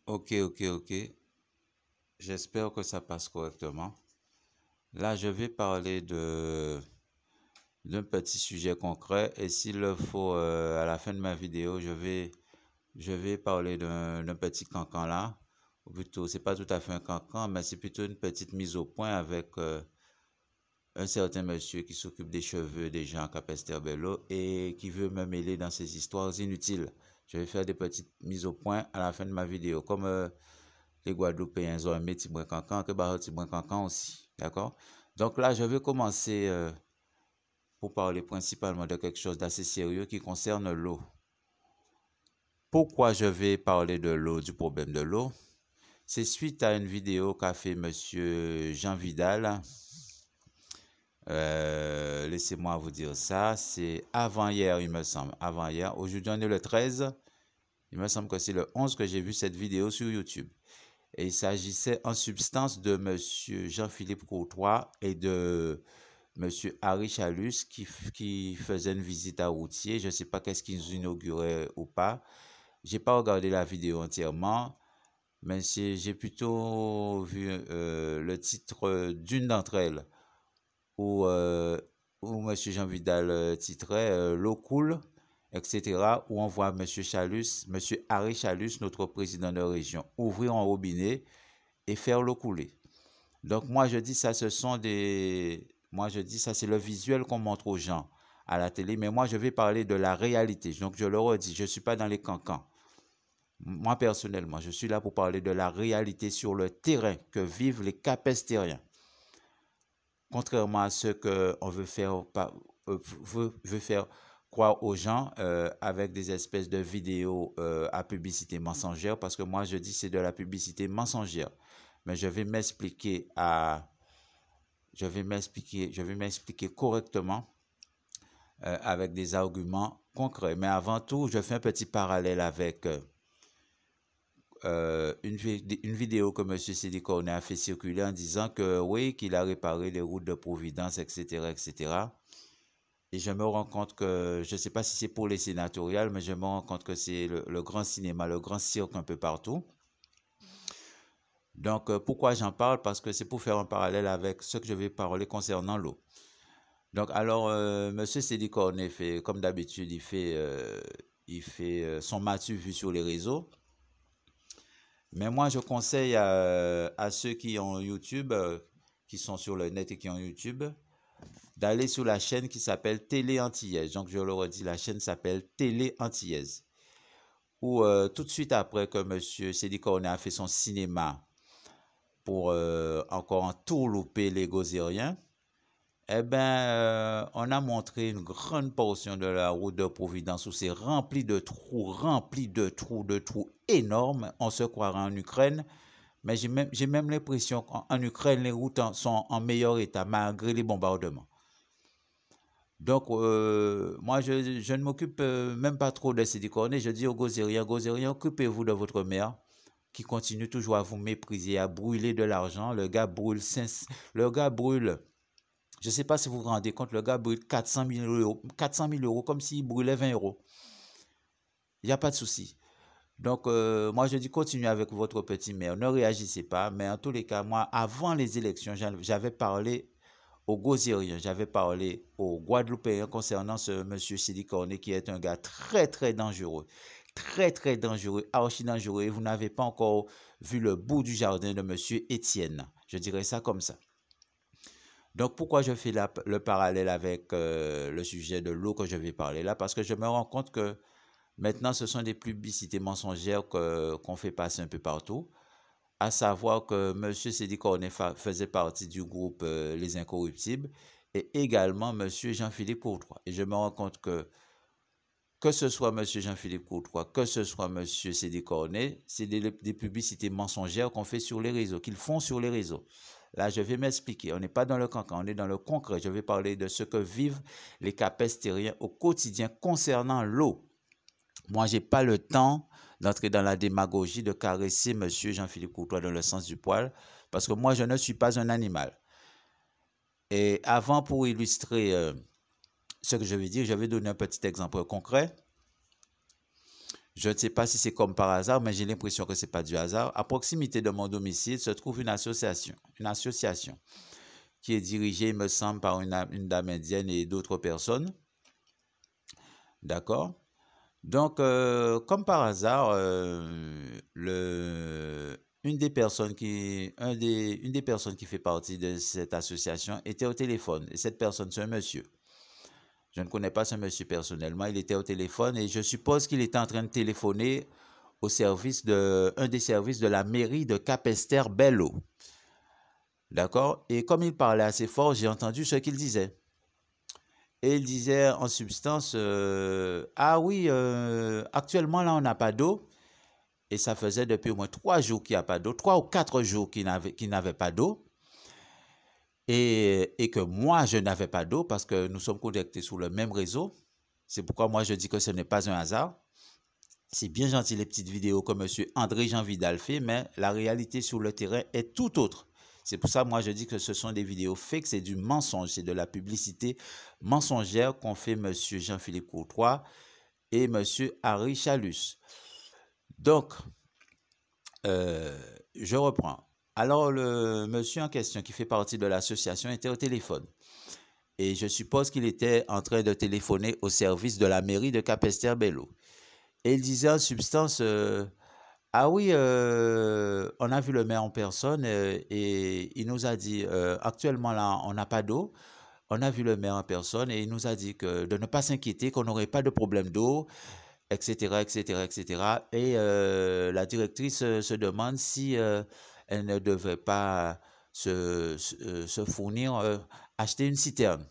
Ok. J'espère que ça passe correctement. Là, je vais parler d'un petit sujet concret et s'il le faut, à la fin de ma vidéo, je vais parler d'un petit cancan là. Ou plutôt, c'est pas tout à fait un cancan, mais c'est plutôt une petite mise au point avec un certain monsieur qui s'occupe des cheveux des gens à Capesterre-Belle-Eau et qui veut me mêler dans ces histoires inutiles. Je vais faire des petites mises au point à la fin de ma vidéo. Comme les Guadeloupéens ont aimé Tibouin Cancan, que Barre Tibouin Cancan aussi. D'accord? Donc là, je vais commencer pour parler principalement de quelque chose d'assez sérieux qui concerne l'eau. Pourquoi je vais parler de l'eau, du problème de l'eau? C'est suite à une vidéo qu'a fait monsieur Jean Vidal. Laissez-moi vous dire ça. C'est avant-hier, il me semble. Avant-hier. Aujourd'hui, on est le 13. Il me semble que c'est le 11 que j'ai vu cette vidéo sur YouTube. Et il s'agissait en substance de monsieur Jean-Philippe Courtois et de monsieur Harry Chalus qui faisait une visite à Routier. Je ne sais pas qu'est-ce qu'ils inauguraient ou pas. J'ai pas regardé la vidéo entièrement, mais j'ai plutôt vu le titre d'une d'entre elles où, où monsieur Jean Vidal titrait L'eau coule, etc. Où on voit monsieur Chalus, monsieur Harry Chalus, notre président de région, ouvrir un robinet et faire l'eau couler. Donc moi je dis ça, ce sont des... Moi je dis ça, c'est le visuel qu'on montre aux gens à la télé, mais moi je vais parler de la réalité. Donc je le redis, je ne suis pas dans les cancans. Moi personnellement, je suis là pour parler de la réalité sur le terrain que vivent les capestériens. Contrairement à ce qu'on veut faire, veut faire croire aux gens avec des espèces de vidéos à publicité mensongère, parce que moi je dis c'est de la publicité mensongère. Mais je vais m'expliquer correctement avec des arguments concrets. Mais avant tout, je fais un petit parallèle avec une vidéo que M. Sidi Cornet a fait circuler en disant que oui, qu'il a réparé les routes de Providence, etc., etc. Et je me rends compte que, je ne sais pas si c'est pour les sénatoriales, mais je me rends compte que c'est le grand cinéma, le grand cirque un peu partout. Donc, pourquoi j'en parle? Parce que c'est pour faire un parallèle avec ce que je vais parler concernant l'eau. Donc, alors, Monsieur Sidi Cornet fait, comme d'habitude, il fait son matu vu sur les réseaux. Mais moi, je conseille à ceux qui ont YouTube, qui sont sur le net et qui ont YouTube, d'aller sur la chaîne qui s'appelle Télé Antillaise. Donc, je le redis, la chaîne s'appelle Télé Antillaise. Où tout de suite après que M. Sidi Cornet a fait son cinéma pour encore en tourlouper les Gozériens, eh ben, on a montré une grande portion de la route de Providence où c'est rempli de trous énormes. On se croirait en Ukraine. Mais j'ai même l'impression qu'en Ukraine, les routes sont en meilleur état malgré les bombardements. Donc, moi, je ne m'occupe même pas trop de Sidi Cornet. Je dis aux Gozériens, occupez-vous de votre mère qui continue toujours à vous mépriser, à brûler de l'argent. Le gars brûle, je ne sais pas si vous vous rendez compte, le gars brûle 400 000 euros comme s'il brûlait 20 euros. Il n'y a pas de souci. Donc, moi, je dis continuez avec votre petit maire, ne réagissez pas. Mais en tous les cas, moi, avant les élections, j'avais parlé aux Gozériens, j'avais parlé aux Guadeloupéens concernant ce monsieur Sidi Cornet qui est un gars très dangereux. Très dangereux, archi dangereux. Et vous n'avez pas encore vu le bout du jardin de monsieur Étienne. Je dirais ça comme ça. Donc, pourquoi je fais le parallèle avec le sujet de l'eau que je vais parler là? Parce que je me rends compte que maintenant, ce sont des publicités mensongères qu'on fait passer un peu partout. À savoir que M. Sidi Cornet faisait partie du groupe Les Incorruptibles et également M. Jean-Philippe Courtois. Et je me rends compte que ce soit M. Jean-Philippe Courtois, que ce soit M. Sidi Cornet, c'est des publicités mensongères qu'on fait sur les réseaux, qu'ils font sur les réseaux. Là, je vais m'expliquer. On n'est pas dans le cancan, on est dans le concret. Je vais parler de ce que vivent les capestériens au quotidien concernant l'eau. Moi, j'ai pas le temps d'entrer dans la démagogie, de caresser M. Jean-Philippe Courtois dans le sens du poil, parce que moi, je ne suis pas un animal. Et avant, pour illustrer ce que je vais dire, je vais donner un petit exemple concret. Je ne sais pas si c'est comme par hasard, mais j'ai l'impression que ce n'est pas du hasard. À proximité de mon domicile se trouve une association qui est dirigée, il me semble, par une dame indienne et d'autres personnes. D'accord? Donc, comme par hasard, une des personnes une des personnes qui fait partie de cette association était au téléphone. Et cette personne, c'est un monsieur. Je ne connais pas ce monsieur personnellement. Il était au téléphone et je suppose qu'il était en train de téléphoner au service un des services de la mairie de Capesterre-Belle-Eau. D'accord? Et comme il parlait assez fort, j'ai entendu ce qu'il disait. Et il disait en substance, ah oui, actuellement là, on n'a pas d'eau. Et ça faisait depuis au moins 3 jours qu'il n'y a pas d'eau, 3 ou 4 jours qu'il n'avait pas d'eau. Et que moi, je n'avais pas d'eau parce que nous sommes connectés sur le même réseau. C'est pourquoi moi, je dis que ce n'est pas un hasard. C'est bien gentil les petites vidéos que M. André-Jean Vidal fait, mais la réalité sur le terrain est tout autre. C'est pour ça, moi, je dis que ce sont des vidéos fake, c'est du mensonge, c'est de la publicité mensongère qu'ont fait M. Jean-Philippe Courtois et M. Harry Chalus. Donc, je reprends. Alors, le monsieur en question qui fait partie de l'association était au téléphone. Et je suppose qu'il était en train de téléphoner au service de la mairie de Capesterre-Belle-Eau. Et il disait en substance, ah oui, on a vu le maire en personne et il nous a dit, actuellement là, on n'a pas d'eau. On a vu le maire en personne et il nous a dit que de ne pas s'inquiéter, qu'on n'aurait pas de problème d'eau, etc., etc., etc. Et la directrice se demande si elle ne devrait pas se fournir, acheter une citerne,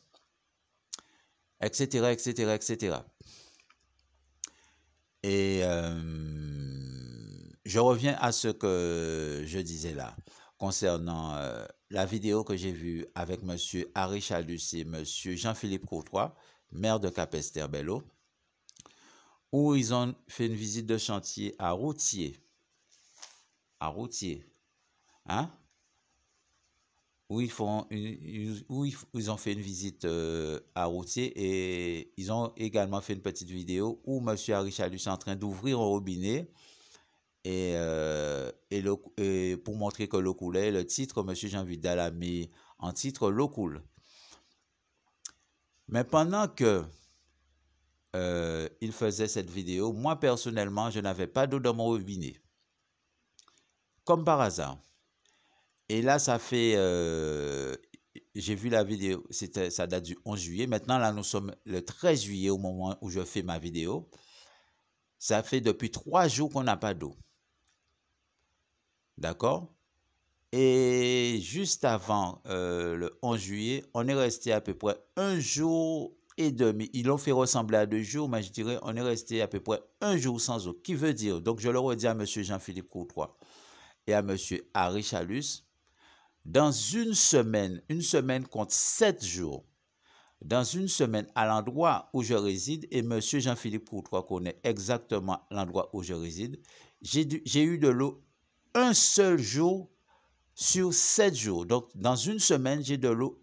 etc., etc., etc. Et je reviens à ce que je disais là, concernant la vidéo que j'ai vue avec M. Harry Chalus et M. Jean-Philippe Courtois, maire de Capesterre-Belle-Eau, où ils ont fait une visite de chantier à Routier. Hein? Où ils ont fait une visite à Routier et ils ont également fait une petite vidéo où M. Harry Chalus est en train d'ouvrir un robinet et pour montrer que l'eau coulait, le titre, M. Jean Vidal a mis en titre l'eau coule. Mais pendant que il faisait cette vidéo, moi personnellement, je n'avais pas d'eau dans mon robinet. Comme par hasard. Et là, ça fait, j'ai vu la vidéo, ça date du 11 juillet. Maintenant, là, nous sommes le 13 juillet au moment où je fais ma vidéo. Ça fait depuis 3 jours qu'on n'a pas d'eau. D'accord? Et juste avant le 11 juillet, on est resté à peu près 1 jour et demi. Ils l'ont fait ressembler à 2 jours, mais je dirais on est resté à peu près 1 jour sans eau. Qui veut dire, donc je le redis à M. Jean-Philippe Courtois et à M. Harry Chalus, dans une semaine compte 7 jours. Dans une semaine, à l'endroit où je réside, et M. Jean-Philippe Courtois connaît exactement l'endroit où je réside, j'ai eu de l'eau un seul jour sur 7 jours. Donc, dans une semaine, j'ai de l'eau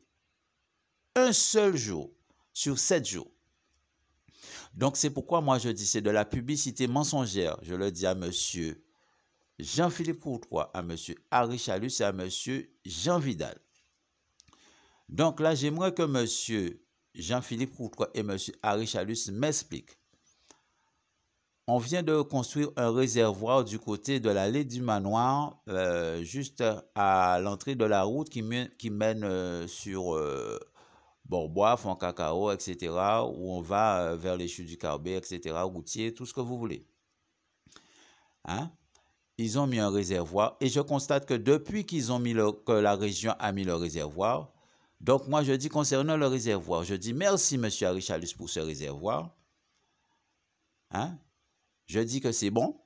un seul jour sur 7 jours. Donc, c'est pourquoi moi je dis c'est de la publicité mensongère. Je le dis à M. Jean-Philippe Courtois, à M. Harry Chalus et à M. Jean Vidal. Donc là, j'aimerais que M. Jean-Philippe Courtois et M. Harry Chalus m'expliquent. On vient de construire un réservoir du côté de l'allée du manoir, juste à l'entrée de la route qui mène sur Borbois, Fond-Cacao, etc., où on va vers les chutes du Carbet, etc., Routier, tout ce que vous voulez. Hein? Ils ont mis un réservoir et je constate que depuis qu'ils ont mis que la région a mis le réservoir, donc moi je dis concernant le réservoir, je dis merci M. Harry Chalus pour ce réservoir. Hein? Je dis que c'est bon,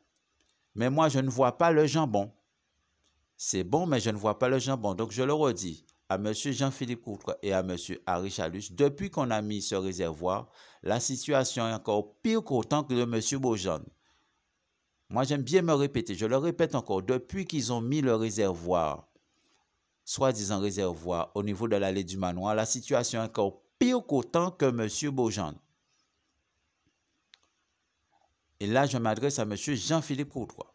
mais moi je ne vois pas le jambon. C'est bon, mais je ne vois pas le jambon. Donc je le redis à M. Jean-Philippe Courtois et à M. Harry Chalus, depuis qu'on a mis ce réservoir, la situation est encore pire qu'autant que de M. Beaujean. Moi, j'aime bien me répéter, je le répète encore, depuis qu'ils ont mis le réservoir, soi-disant réservoir, au niveau de l'allée du manoir, la situation est encore pire qu'autant que M. Beaujean. Et là, je m'adresse à M. Jean-Philippe Courtois.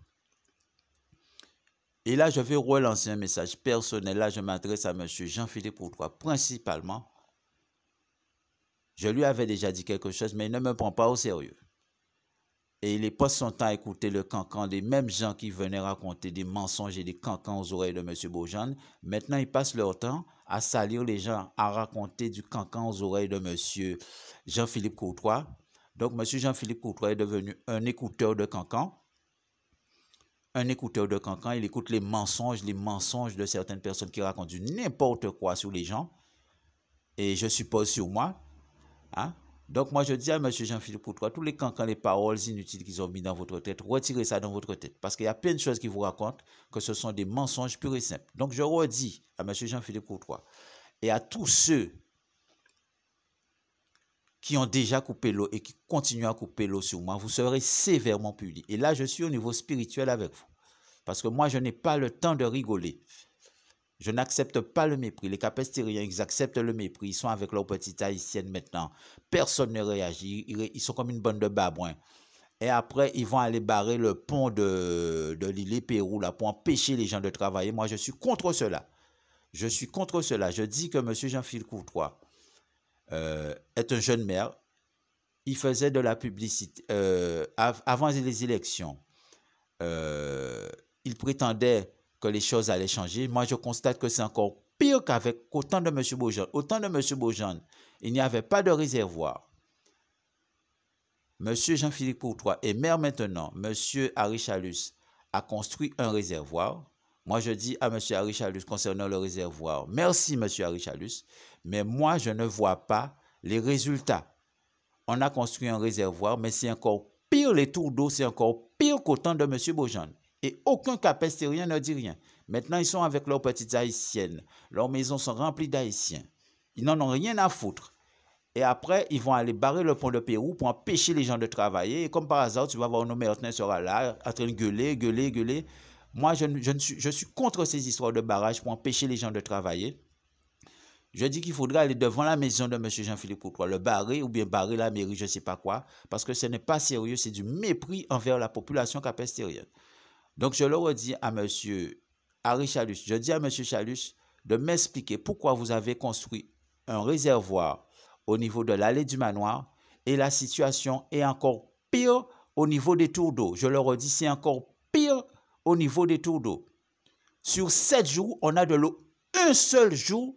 Et là, je vais relancer un message personnel. Là, je m'adresse à M. Jean-Philippe Courtois, principalement. Je lui avais déjà dit quelque chose, mais il ne me prend pas au sérieux. Et il passe son temps à écouter le cancan des mêmes gens qui venaient raconter des mensonges et des cancans aux oreilles de M. Beaujean. Maintenant, ils passent leur temps à salir les gens, à raconter du cancan aux oreilles de M. Jean-Philippe Courtois. Donc, M. Jean-Philippe Courtois est devenu un écouteur de cancan. Un écouteur de cancan, il écoute les mensonges de certaines personnes qui racontent du n'importe quoi sur les gens. Et je suppose sur moi. Hein? Donc, moi, je dis à M. Jean-Philippe Courtois, tous les cancans, les paroles inutiles qu'ils ont mis dans votre tête, retirez ça dans votre tête. Parce qu'il y a plein de choses qui vous racontent que ce sont des mensonges purs et simples. Donc, je redis à M. Jean-Philippe Courtois et à tous ceux qui ont déjà coupé l'eau et qui continuent à couper l'eau sur moi, vous serez sévèrement punis. Et là, je suis au niveau spirituel avec vous. Parce que moi, je n'ai pas le temps de rigoler. Je n'accepte pas le mépris. Les Capestériens, ils acceptent le mépris. Ils sont avec leur petite haïtienne maintenant. Personne ne réagit. Ils sont comme une bande de babouins. Et après, ils vont aller barrer le pont de l'île Pérou là, pour empêcher les gens de travailler. Moi, je suis contre cela. Je suis contre cela. Je dis que M. Jean-Philippe Courtois est un jeune maire. Il faisait de la publicité. Avant les élections, il prétendait que les choses allaient changer. Moi, je constate que c'est encore pire qu'au temps de M. Beaujean. Au temps de M. Beaujean, il n'y avait pas de réservoir. M. Jean-Philippe Courtois est maire maintenant. M. Harry Chalus a construit un réservoir. Moi, je dis à M. Harry Chalus concernant le réservoir, merci M. Harry Chalus, mais moi, je ne vois pas les résultats. On a construit un réservoir, mais c'est encore pire, les tours d'eau, c'est encore pire qu'au temps de M. Beaujean. Et aucun capestérien ne dit rien. Maintenant, ils sont avec leurs petites haïtiennes. Leurs maisons sont remplies d'haïtiens. Ils n'en ont rien à foutre. Et après, ils vont aller barrer le pont de Pérou pour empêcher les gens de travailler. Et comme par hasard, tu vas voir nos Mertenay sera là, en train de gueuler, gueuler, gueuler. Moi, je suis contre ces histoires de barrage pour empêcher les gens de travailler. Je dis qu'il faudrait aller devant la maison de M. Jean-Philippe Courtois, le barrer ou bien barrer la mairie, je ne sais pas quoi, parce que ce n'est pas sérieux, c'est du mépris envers la population capestérienne. Donc, je le redis à M. Harry Chalus, je dis à M. Chalus de m'expliquer pourquoi vous avez construit un réservoir au niveau de l'allée du manoir et la situation est encore pire au niveau des tours d'eau. Je le redis, c'est encore pire au niveau des tours d'eau. Sur 7 jours, on a de l'eau un seul jour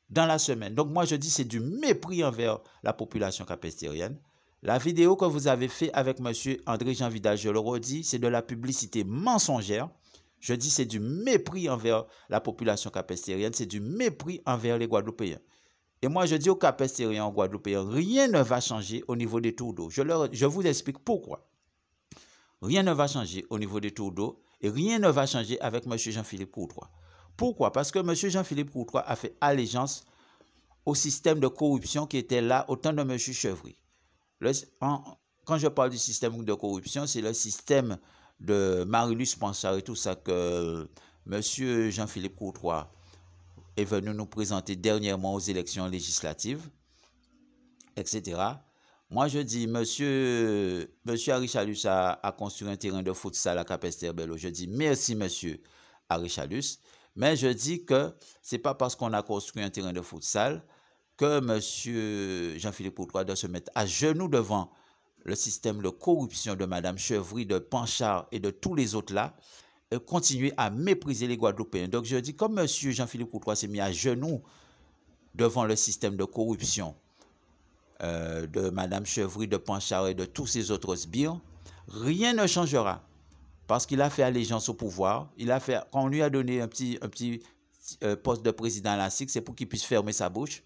dans la semaine. Donc, moi, je dis c'est du mépris envers la population capestérienne. La vidéo que vous avez faite avec M. André-Jean Vidal, je le redis, c'est de la publicité mensongère. Je dis c'est du mépris envers la population capestérienne, c'est du mépris envers les Guadeloupéens. Et moi, je dis aux Capestériens, aux Guadeloupéens, rien ne va changer au niveau des tours d'eau. Je vous explique pourquoi. Rien ne va changer au niveau des tours d'eau et rien ne va changer avec M. Jean-Philippe Courtois. Pourquoi? Parce que M. Jean-Philippe Courtois a fait allégeance au système de corruption qui était là au temps de M. Chevry. Quand je parle du système de corruption, c'est le système de Marie-Luce Panchard et tout ça que M. Jean-Philippe Courtois est venu nous présenter dernièrement aux élections législatives, etc. Moi, je dis, monsieur Harry Chalus a construit un terrain de futsal à Capesterre-Belle-Eau. Je dis merci, monsieur Harry Chalus. Mais je dis que ce n'est pas parce qu'on a construit un terrain de futsal que monsieur Jean-Philippe Courtois doit se mettre à genoux devant le système de corruption de Mme Chevry, de Panchard et de tous les autres là, et continuer à mépriser les Guadeloupéens. Donc je dis, comme monsieur Jean-Philippe Courtois s'est mis à genoux devant le système de corruption de Mme Chevry, de Panchard et de tous ces autres sbires, rien ne changera. Parce qu'il a fait allégeance au pouvoir. Quand on lui a donné un petit poste de président à la SIC, c'est pour qu'il puisse fermer sa bouche.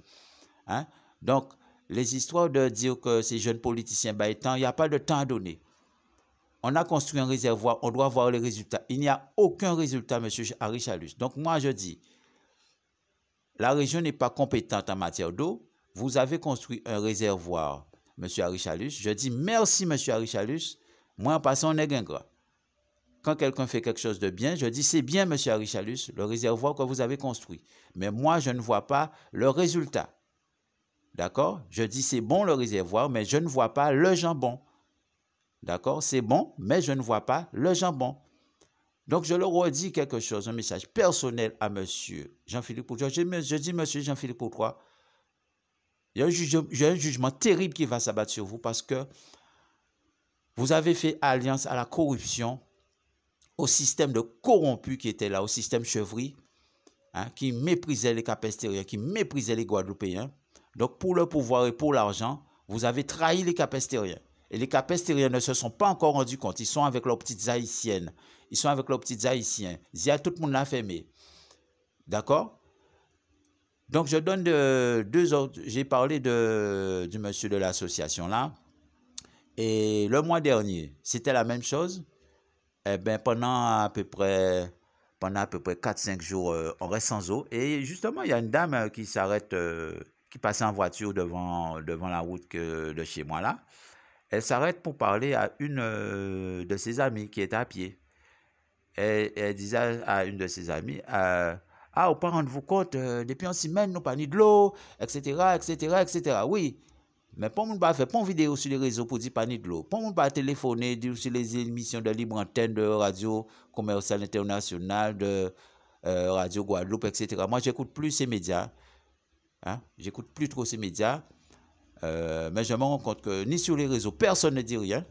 Hein? Donc, les histoires de dire que ces jeunes politiciens, il n'y a pas de temps à donner. On a construit un réservoir, on doit voir les résultats. Il n'y a aucun résultat, M. Harry Chalus. Donc, moi, je dis, la région n'est pas compétente en matière d'eau. Vous avez construit un réservoir, M. Harry Chalus. Je dis merci, M. Harry Chalus. Moi, en passant, on est ingrat. Quand quelqu'un fait quelque chose de bien, je dis c'est bien, M. Harry Chalus, le réservoir que vous avez construit. Mais moi, je ne vois pas le résultat. D'accord? Je dis c'est bon le réservoir, mais je ne vois pas le jambon. D'accord? C'est bon, mais je ne vois pas le jambon. Donc, je leur redis quelque chose, un message personnel à monsieur Jean-Philippe Courtois. Je dis, monsieur Jean-Philippe Courtois, il y a un jugement terrible qui va s'abattre sur vous parce que vous avez fait alliance à la corruption, au système de corrompus qui était là, au système chevri, hein, qui méprisait les Capestériens, qui méprisait les Guadeloupéens. Donc, pour le pouvoir et pour l'argent, vous avez trahi les Capestériens. Et les Capestériens ne se sont pas encore rendus compte. Ils sont avec leurs petites haïtiennes. Ils sont avec leurs petits haïtiens. Tout le monde l'a fermé. D'accord? Donc, je donne deux autres. J'ai parlé du monsieur de l'association là. Et le mois dernier, c'était la même chose. Eh bien, pendant à peu près 4-5 jours, on reste sans eau. Et justement, il y a une dame qui s'arrête, qui passait en voiture devant la route de chez moi là. Elle s'arrête pour parler à une de ses amies qui était à pied. Elle disait à une de ses amies, ah, vous ne rendez-vous compte, depuis une semaine, nous pas ni de l'eau, etc., etc., etc. Oui, mais pour ne pas faire une vidéo sur les réseaux pour dire pas ni de l'eau, pour ne pas téléphoner, dire sur les émissions de libre antenne de radio commerciale internationale, de Radio Guadeloupe, etc. Moi, j'écoute plus ces médias. Hein? J'écoute plus trop ces médias. Mais je me rends compte que ni sur les réseaux, personne ne dit rien.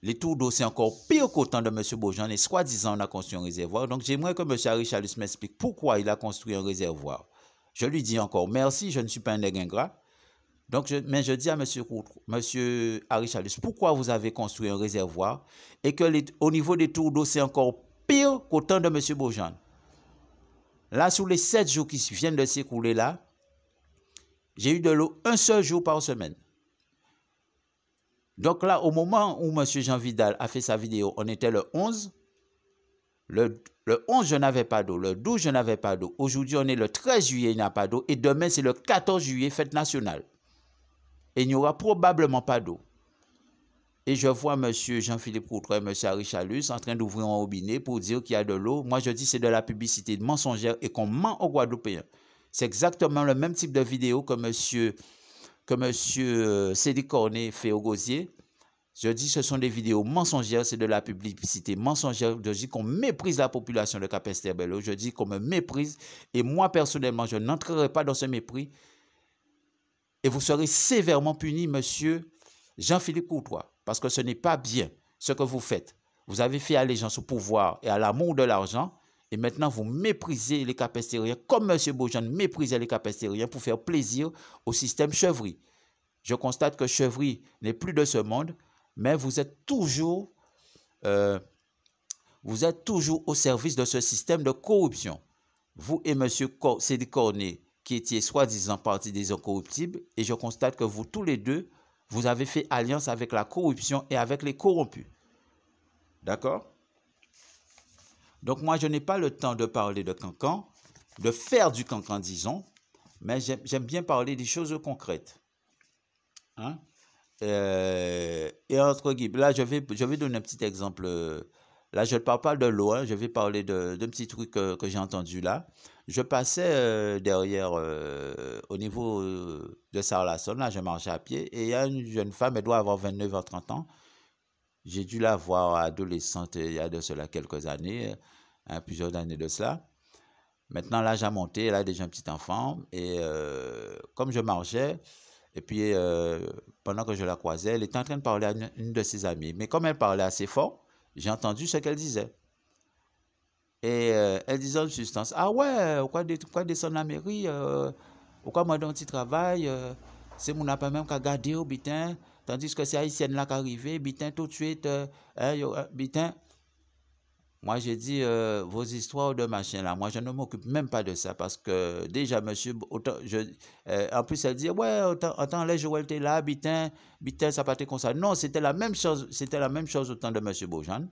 Les tours d'eau, c'est encore pire qu'au temps de M. Beaujean. Et soi-disant, on a construit un réservoir. Donc, j'aimerais que M. Richalus m'explique pourquoi il a construit un réservoir. Je lui dis encore merci, je ne suis pas un nègre ingrat. Donc, mais je dis à M. Richalus, pourquoi vous avez construit un réservoir et que au niveau des tours d'eau, c'est encore pire qu'au temps de M. Beaujean. Là, sur les 7 jours qui viennent de s'écouler là, j'ai eu de l'eau un seul jour par semaine. Donc là, au moment où M. Jean Vidal a fait sa vidéo, on était le 11. Le 11, je n'avais pas d'eau. Le 12, je n'avais pas d'eau. Aujourd'hui, on est le 13 juillet, il n'y a pas d'eau. Et demain, c'est le 14 juillet, fête nationale. Et il n'y aura probablement pas d'eau. Et je vois M. Jean-Philippe Courtois et M. Richalus en train d'ouvrir un robinet pour dire qu'il y a de l'eau. Moi, je dis que c'est de la publicité mensongère et qu'on ment aux Guadeloupéens. C'est exactement le même type de vidéo que M. Cédric Cornet fait au Gosier. Je dis que ce sont des vidéos mensongères, c'est de la publicité mensongère. Je dis qu'on méprise la population de Capesterre-Belle-Eau. Je dis qu'on me méprise. Et moi, personnellement, je n'entrerai pas dans ce mépris. Et vous serez sévèrement puni, monsieur Jean-Philippe Courtois, parce que ce n'est pas bien ce que vous faites. Vous avez fait allégeance au pouvoir et à l'amour de l'argent. Et maintenant, vous méprisez les Capestériens comme M. Beaujean méprisait les Capestériens pour faire plaisir au système Chevry. Je constate que Chevry n'est plus de ce monde, mais vous êtes toujours au service de ce système de corruption. Vous et M. Cédric Cornet, qui étiez soi-disant parti des incorruptibles, et je constate que vous tous les deux, vous avez fait alliance avec la corruption et avec les corrompus. D'accord? Donc moi, je n'ai pas le temps de parler de cancan, de faire du cancan, disons, mais j'aime bien parler des choses concrètes. Hein? Et entre guillemets, là, je vais donner un petit exemple. Là, je ne parle pas de l'eau, hein, je vais parler d'un petit truc que j'ai entendu là. Je passais derrière, au niveau de Sarlasson, là, je marchais à pied, et il y a une jeune femme, elle doit avoir 29 ans, 30 ans. J'ai dû la voir adolescente il y a de cela quelques années, hein, plusieurs années de cela. Maintenant, l'âge a monté, elle a déjà un petit enfant, et comme je marchais, et puis pendant que je la croisais, elle était en train de parler à une de ses amies. Mais comme elle parlait assez fort, j'ai entendu ce qu'elle disait. Et elle disait en substance, ah ouais, pourquoi descendre la mairie, pourquoi moi dans un petit travail, c'est mon pas même qu'à garder au bitin, tandis que c'est haïtienne là qui arrive, bitin tout de suite, bitin. Moi, j'ai dit, vos histoires de machin là, moi, je ne m'occupe même pas de ça parce que déjà, monsieur, en plus, elle dit, ouais, autant les Joël était là, bitin, ça pas été comme ça. Non, c'était la même chose au temps de monsieur Beaujean.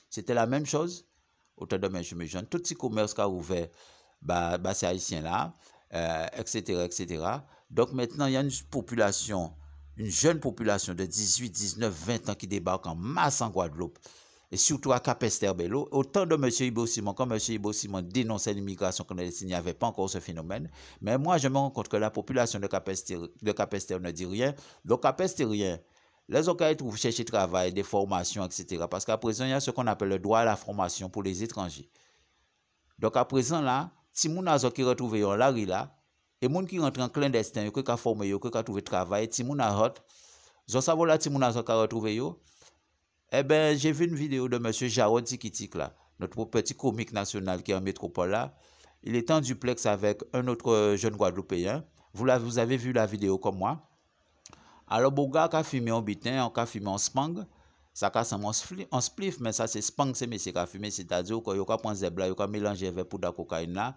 C'était la même chose au temps de monsieur Beaujean. Tout petit commerce qui a ouvert, c'est haïtien là, etc., etc. Donc maintenant, il y a une jeune population de 18, 19, 20 ans qui débarque en masse en Guadeloupe. Et surtout à Capesterre-Belle-Eau, autant de M. Ibo Simon, quand M. Ibo Simon dénonçait l'immigration clandestine, il n'y avait pas encore ce phénomène. Mais moi, je me rends compte que la population de Capesterre ne dit rien. Donc, Capesterrien, Les autres trouvent chercher travail, des formations, etc. Parce qu'à présent, il y a ce qu'on appelle le droit à la formation pour les étrangers. Donc à présent, là, si moun a qui retrouve yon la rue là, et moun qui rentre en clandestin, qui a formé yo, qui a trouvé travail, si moun a hot, zo savo là, si moun a qui a retrouvé yo, eh ben, j'ai vu une vidéo de monsieur Jarod Tikitik là, notre petit comique national qui est en métropole là. Il est en duplex avec un autre jeune Guadeloupéen. Vous avez vu la vidéo comme moi. Alors, Boga a fumé en bitin, on a fumé en spang. Ça a en spliff, mais ça c'est spang, c'est monsieur qui a fumé, c'est-à-dire qu'il a pris zebla, il a mélangé avec poudre de cocaïne là.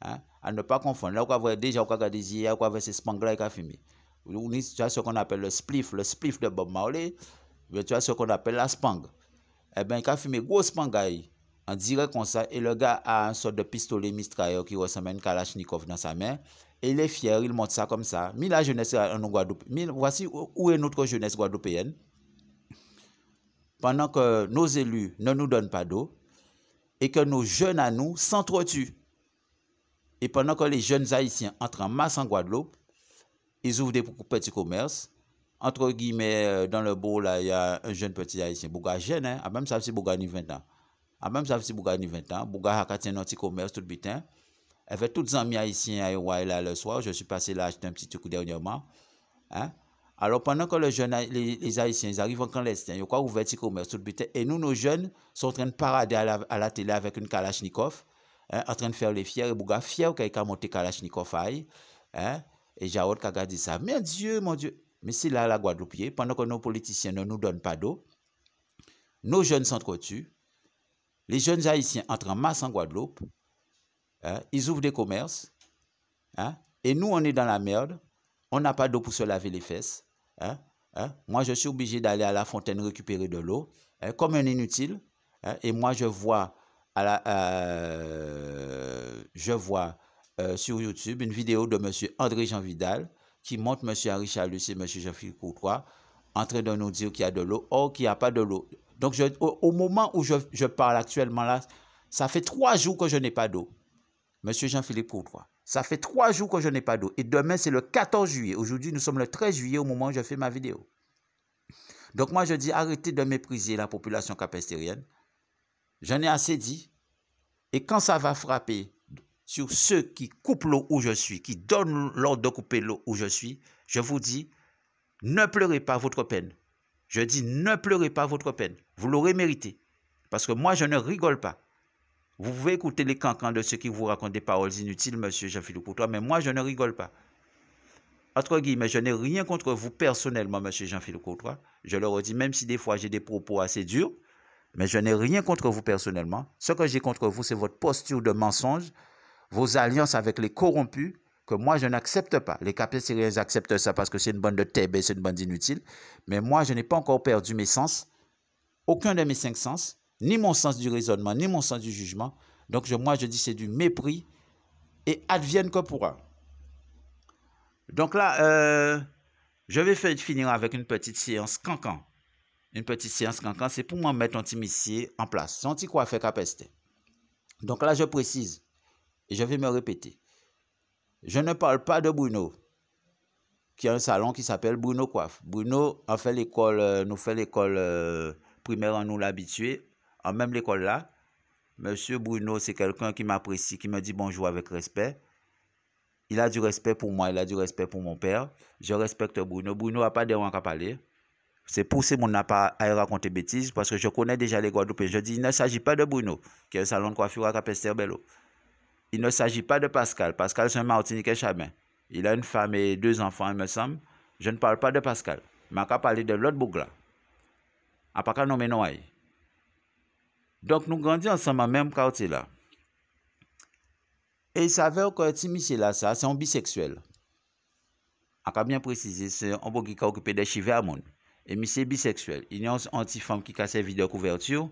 Hein? À ne pas confondre. Là, on a déjà regardé ici, on a ce spang là qui a fumé. Tu as ce qu'on appelle le spliff de Bob Marley. Tu as ce qu'on appelle la spang. Eh bien, il a fumé gros spang en direct comme ça, et le gars a une sorte de pistolet mitrailleur qui ressemble à une Kalachnikov dans sa main. Et il est fier, il monte ça comme ça. Mais la jeunesse en Guadeloupe, voici où est notre jeunesse guadeloupéenne. Pendant que nos élus ne nous donnent pas d'eau et que nos jeunes à nous s'entretuent. Et pendant que les jeunes haïtiens entrent en masse en Guadeloupe, ils ouvrent des petits commerces. Entre guillemets, dans le beau, là, il y a un jeune petit haïtien, Bouga jeune, hein, même ça, c'est Bouga ni 20 ans. Même ça, c'est Bouga ni 20 ans. Bouga a un petit commerce tout le bitin. Elle fait tous les amis haïtiens à là le soir. Je suis passé là acheter un petit truc dernièrement. Hein? Alors, pendant que les Haïtiens ils arrivent en clandestin, ils ont ouvert un petit commerce tout le bitin. Et nous, nos jeunes, sont en train de parader à la télé avec une Kalachnikov, hein, en train de faire les fiers. Et Bouga fier qu'il a monté Kalachnikov aïe. Hein? Et Jarod qui a dit ça. Mais Dieu, mon Dieu. Mais c'est là la Guadeloupe, pendant que nos politiciens ne nous donnent pas d'eau, nos jeunes s'entretuent, les jeunes haïtiens entrent en masse en Guadeloupe, hein, ils ouvrent des commerces, hein, et nous on est dans la merde, on n'a pas d'eau pour se laver les fesses. Hein, hein. Moi je suis obligé d'aller à la fontaine récupérer de l'eau, hein, comme un inutile, hein, et moi je vois, sur YouTube une vidéo de M. André Jean Vidal, qui montre M. Henri Chalus et M. Jean-Philippe Courtois en train de nous dire qu'il y a de l'eau, or qu'il n'y a pas de l'eau. Donc, au moment où je parle actuellement là, ça fait 3 jours que je n'ai pas d'eau. M. Jean-Philippe Courtois, ça fait 3 jours que je n'ai pas d'eau. Et demain, c'est le 14 juillet. Aujourd'hui, nous sommes le 13 juillet au moment où je fais ma vidéo. Donc, moi, je dis, arrêtez de mépriser la population capestérienne. J'en ai assez dit. Et quand ça va frapper sur ceux qui coupent l'eau où je suis, qui donnent l'ordre de couper l'eau où je suis, je vous dis, ne pleurez pas votre peine. Je dis, ne pleurez pas votre peine. Vous l'aurez mérité. Parce que moi, je ne rigole pas. Vous pouvez écouter les cancans de ceux qui vous racontent des paroles inutiles, monsieur Jean-Philippe Courtois, mais moi, je ne rigole pas. Entre guillemets, je n'ai rien contre vous personnellement, monsieur Jean-Philippe Courtois. Je le redis, même si des fois j'ai des propos assez durs, mais je n'ai rien contre vous personnellement. Ce que j'ai contre vous, c'est votre posture de mensonge, vos alliances avec les corrompus, que moi, je n'accepte pas. Les Capestériens acceptent ça parce que c'est une bande de tébé, c'est une bande inutile. Mais moi, je n'ai pas encore perdu mes sens, aucun de mes 5 sens, ni mon sens du raisonnement, ni mon sens du jugement. Donc, moi, je dis c'est du mépris et advienne que pourra. Donc là, je vais finir avec une petite séance cancan. Une petite séance cancan, c'est pour moi mettre un petit missier en place. C'est un petit coiffeur capesté. Donc là, je précise, et je vais me répéter. Je ne parle pas de Bruno, qui a un salon qui s'appelle Bruno Coiffe. Bruno a fait l'école, nous fait l'école primaire, en nous l'habitué. En même l'école là, monsieur Bruno, c'est quelqu'un qui m'apprécie, qui me dit bonjour avec respect. Il a du respect pour moi, il a du respect pour mon père. Je respecte Bruno. Bruno n'a pas de rien à parler. C'est pour ça que mon n'a pas à raconter bêtises, parce que je connais déjà les Guadeloupéens. Je dis, il ne s'agit pas de Bruno, qui est un salon de coiffure à Capesterbello. Il ne s'agit pas de Pascal. Pascal, c'est un Martiniquais Chabin. Il a une femme et 2 enfants, il me semble. Je ne parle pas de Pascal. Je vais parler de l'autre bougla. À pas qu'à nommer Noailles. Donc, nous grandissons ensemble dans le même quartier là. Et il s'avère que Timissé là, ça, c'est un bisexuel. À bien préciser, c'est un beau qui a occupé des chivés à monde. Et monsieur bisexuel. Il y a une petite femme qui a servi de couverture.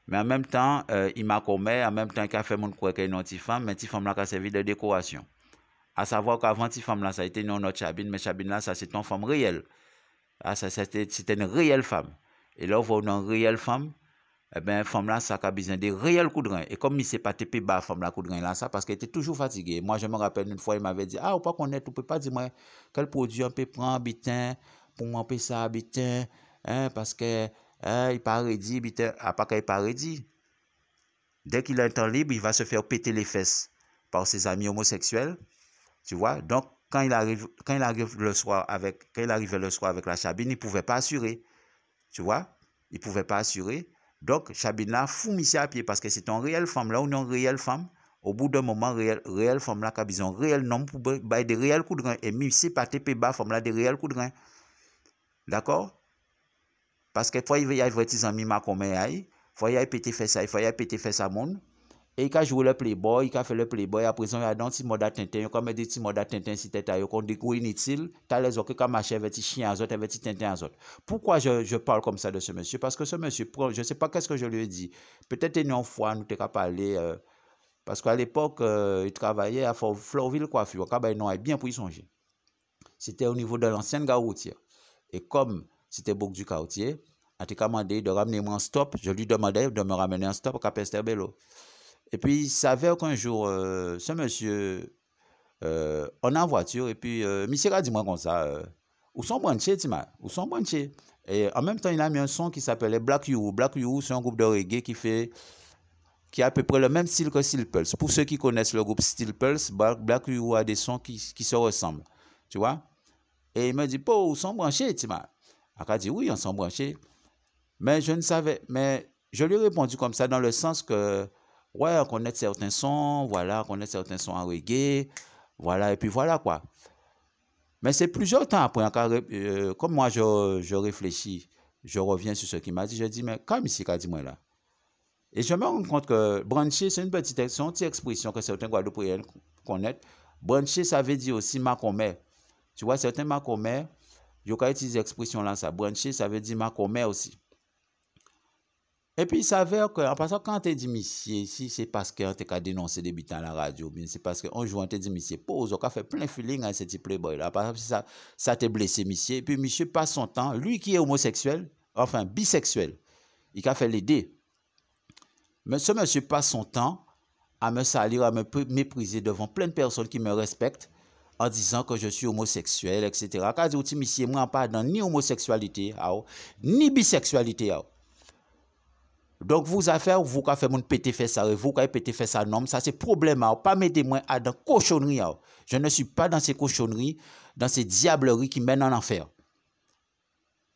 Mais en même temps, il m'a commis, en même temps, il a fait mon croix qu'il y a une petite femme, mais cette femme là a servi de décoration. À savoir qu'avant, cette femme là, ça a été une autre cabine, mais cabine là, ça c'est une femme réelle. C'était une réelle femme. Et là, on voit une réelle femme, eh bien, femme là, ça a besoin de réels coups de rein. Et comme il ne s'est pas tapé bas, femme là, coup de rein là, ça, parce qu'elle était toujours fatiguée. Moi, je me rappelle une fois, il m'avait dit, ah, ou pas connaître, tu peux pas dire, moi, quel produit on peut prendre, bitin, pour m'empêcher ça habiter, hein, parce que il pas ready, à part qu'il pas ready. Dès qu'il a un temps libre, il va se faire péter les fesses par ses amis homosexuels, tu vois. Donc, quand il arrivait le soir avec la Chabine, il pouvait pas assurer, tu vois. Il pouvait pas assurer. Donc, Chabine là, fou monsieur à pied parce que c'est une réelle femme. Là, on est une réelle femme. Au bout d'un moment, réelle femme là, qui a besoin de réel nom pour des réels coups de rein. Et même si pas TP bas, femme là, des réels coups de rein. D'accord? Parce que fois, il y a des amis ma comme fois, il y a pété fait ça, il faut y a pété fait ça, monde. Et il a joué le playboy, il a fait le playboy, à présent, il y a dans petit mode à Tintin, comme des petits modes à Tintin, si t'es à qu'on découvre inutile, t'as les autres qui ont marché avec des chiens à autres, avec des Tintin à autres. Pourquoi je parle comme ça de ce monsieur? Parce que ce monsieur, je ne sais pas qu'est-ce que je lui ai dit. Peut-être une fois, nous t'es qu'à parler, parce qu'à l'époque, il travaillait à Florville Coiffure, quand il a bien pour y songer. C'était au niveau de l'ancienne gare routière. Et comme c'était Bouc du Quartier, a demandé de ramener moi en stop. Je lui demandais de me ramener en stop à Pesterbello. Et puis, il s'avère qu'un jour, ce monsieur, on est en voiture, et puis, monsieur a dit moi comme ça, où sont branchés, Tima? Où sont branchés? Et en même temps, il a mis un son qui s'appelait Black You. Black You, c'est un groupe de reggae qui a à peu près le même style que Steel Pulse. Pour ceux qui connaissent le groupe Steel Pulse, Black You a des sons qui se ressemblent. Tu vois? Et il me dit, où sont branchés, Tima? Il a dit, oui, on sont branchés. Mais je ne savais, mais je lui ai répondu comme ça dans le sens que, ouais, on connaît certains sons, voilà, on connaît certains sons en reggae, voilà, et puis voilà quoi. Mais c'est plusieurs temps après, comme moi je réfléchis, je reviens sur ce qu'il m'a dit, je dis, mais comme ici qu'a dit moi là. Et je me rends compte que brancher, c'est une petite expression que certains Guadeloupéens connaissent. Brancher, ça veut dire aussi macomé. Tu vois, certains macomé, je vais utiliser l'expression là, ça. Brancher, ça veut dire macomé aussi. Et puis, il s'avère que, en passant, quand tu dit monsieur, si c'est parce qu'on t'a dénoncé des bêtises à la radio, bien c'est parce qu'un jour, on t'a dit monsieur, pause, on a fait plein de feeling à ce petit playboy là. Par exemple, ça t'a blessé, monsieur. Et puis, monsieur passe son temps, lui qui est homosexuel, enfin bisexuel, il a fait l'aider. Mais ce monsieur passe son temps à me salir, à me mépriser devant plein de personnes qui me respectent en disant que je suis homosexuel, etc. Quand je dis monsieur, moi, pas dans ni homosexualité, ni bisexualité. Donc, vous affaires, vous qui fait mon pété fait ça, vous qui pété fait ça, non, ça c'est problème, pas mettez moi à dans cochonnerie. Je ne suis pas dans ces cochonneries, dans ces diableries qui mènent en enfer.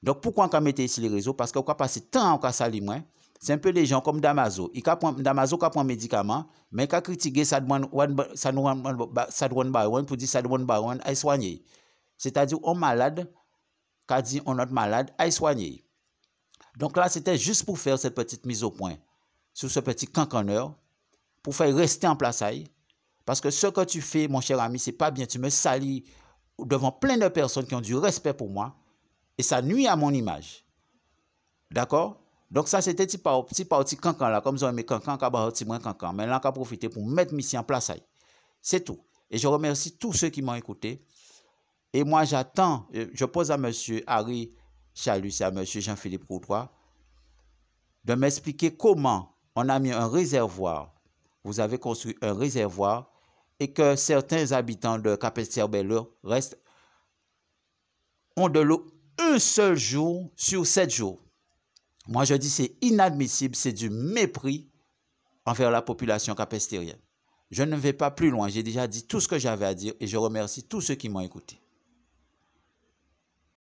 Donc, pourquoi on mettez ici les réseaux? Parce qu'on passe temps à salir moi. C'est un peu les gens comme Damaso. Damaso qui prend médicament, mais qui critiqué Sadouane Baron pour dire Sadouane Baron à soigner. C'est-à-dire, on malade, qui dit on est malade, à soigner. Donc là, c'était juste pour faire cette petite mise au point sur ce petit cancaneur, pour faire rester en place. Parce que ce que tu fais, mon cher ami, c'est pas bien. Tu me salis devant plein de personnes qui ont du respect pour moi et ça nuit à mon image. D'accord? Donc ça, c'était petit cancan là, comme ça, mes cancans, cancan. Mais là, on a profité pour mettre mission en place. C'est tout. Et je remercie tous ceux qui m'ont écouté. Et moi, j'attends, je pose à M. Harry Chalus et à M. Jean-Philippe Courtois de m'expliquer comment on a mis un réservoir, vous avez construit un réservoir et que certains habitants de Capesterre-Belle-Eure ont de l'eau un seul jour sur 7 jours. Moi, je dis c'est inadmissible, c'est du mépris envers la population capestérienne. Je ne vais pas plus loin, j'ai déjà dit tout ce que j'avais à dire et je remercie tous ceux qui m'ont écouté.